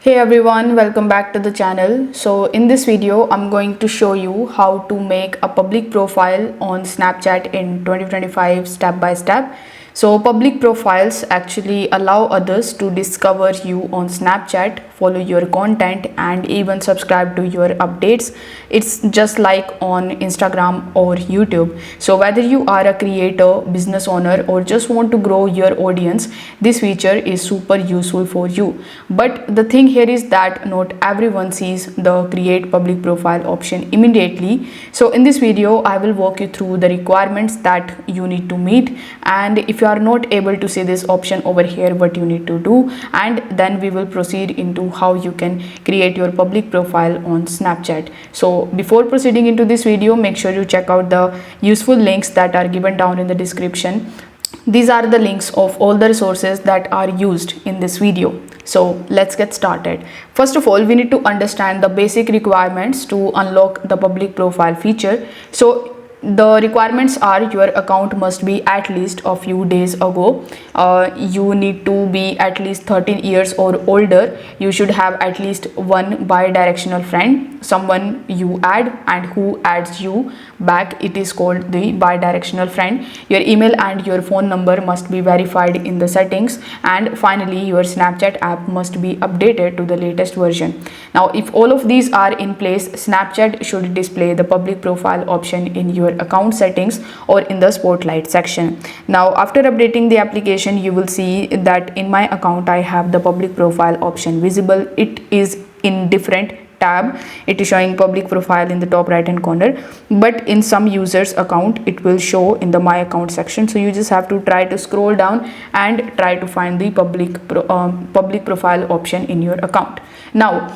Hey everyone, welcome back to the channel. So in this video, I'm going to show you how to make a public profile on Snapchat in 2025 step by step. So public profiles actually allow others to discover you on Snapchat, follow your content and even subscribe to your updates. It's just like on Instagram or YouTube. So whether you are a creator, business owner or just want to grow your audience, this feature is super useful for you. But the thing here is that not everyone sees the create public profile option immediately. So in this video, I will walk you through the requirements that you need to meet, and if you are not able to see this option over here, what you need to do, and then we will proceed into how you can create your public profile on Snapchat. So before proceeding into this video, make sure you check out the useful links that are given down in the description. These are the links of all the resources that are used in this video. So let's get started. First of all, we need to understand the basic requirements to unlock the public profile feature. So the requirements are your account must be at least a few days ago. You need to be at least 13 years or older. You should have at least one bi-directional friend, someone you add and who adds you back. It is called the bi-directional friend. Your email and your phone number must be verified in the settings, and finally your Snapchat app must be updated to the latest version. Now if all of these are in place, Snapchat should display the public profile option in your account settings or in the spotlight section. Now after updating the application, you will see that in my account I have the public profile option visible. It is in different tab. It is showing public profile in the top right hand corner, but in some users account it will show in the my account section. So you just have to try to scroll down and try to find the public profile option in your account. Now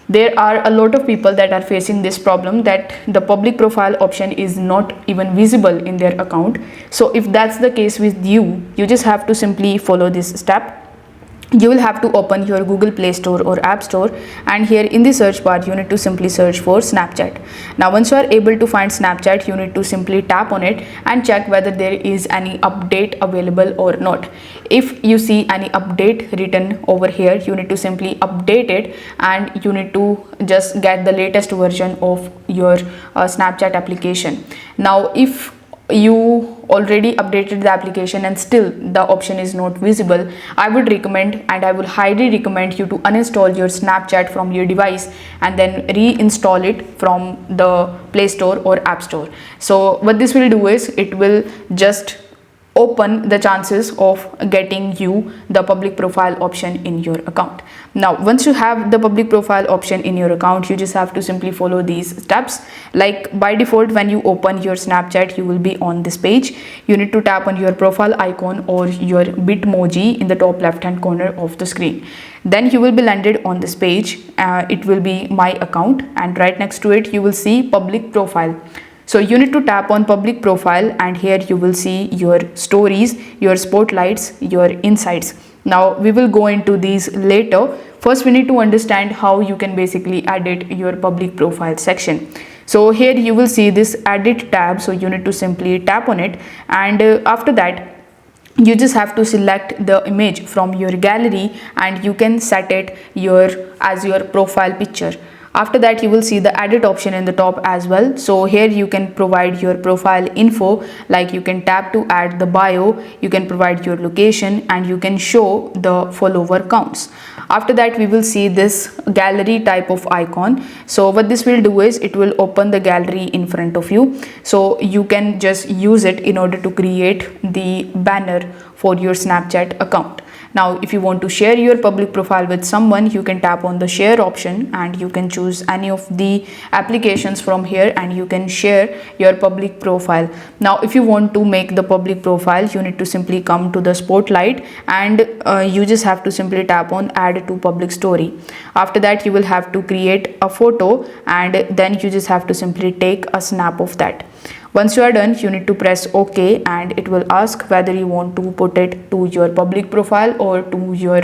there are a lot of people that are facing this problem, that the public profile option is not even visible in their account. So if that's the case with you, you just have to simply follow this step. You will have to open your Google Play Store or App Store, and here in the search bar you need to simply search for Snapchat. Now once you are able to find Snapchat, you need to simply tap on it and check whether there is any update available or not. If you see any update written over here, you need to simply update it, and you need to just get the latest version of your Snapchat application. Now if you already updated the application and still the option is not visible, I would recommend, and I will highly recommend you to uninstall your Snapchat from your device and then reinstall it from the Play Store or App Store. So what this will do is it will just open the chances of getting you the public profile option in your account. Now once you have the public profile option in your account, you just have to simply follow these steps. Like by default, when you open your Snapchat, you will be on this page. You need to tap on your profile icon or your Bitmoji in the top left hand corner of the screen. Then you will be landed on this page. It will be my account, and right next to it you will see public profile. So you need to tap on public profile, and here you will see your stories, your spotlights, your insights. Now we will go into these later. First we need to understand how you can basically edit your public profile section. So here you will see this edit tab. So you need to simply tap on it, and after that you just have to select the image from your gallery and you can set it as your profile picture. After that you will see the edit option in the top as well. So here you can provide your profile info, like you can tap to add the bio, you can provide your location, and you can show the follower counts. After that we will see this gallery type of icon. So what this will do is it will open the gallery in front of you, so you can just use it in order to create the banner for your Snapchat account. Now if you want to share your public profile with someone, you can tap on the share option and you can choose any of the applications from here and you can share your public profile. Now if you want to make the public profile, you need to simply come to the spotlight and you just have to simply tap on add to public story. After that you will have to create a photo, and then you just have to simply take a snap of that. Once you are done, you need to press OK, and it will ask whether you want to put it to your public profile or to your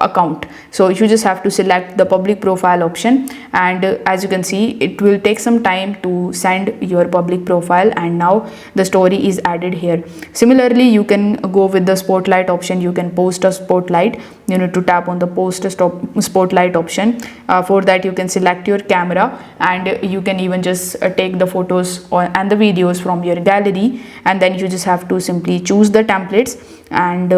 account. So you just have to select the public profile option, and as you can see, it will take some time to send your public profile, and now the story is added here. Similarly, you can go with the spotlight option. You can post a spotlight. You need to tap on the post a spotlight option. For that, you can select your camera, and you can even just take the photos and the videos from your gallery, and then you just have to simply choose the templates, and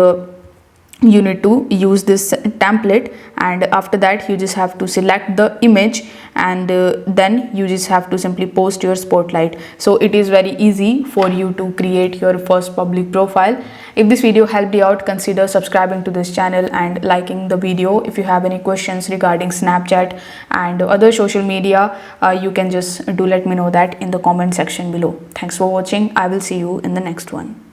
you need to use this template, and after that you just have to select the image, and then you just have to simply post your spotlight. So it is very easy for you to create your first public profile. If this video helped you out, consider subscribing to this channel and liking the video. If you have any questions regarding Snapchat and other social media, you can just do let me know that in the comment section below. Thanks for watching. I will see you in the next one.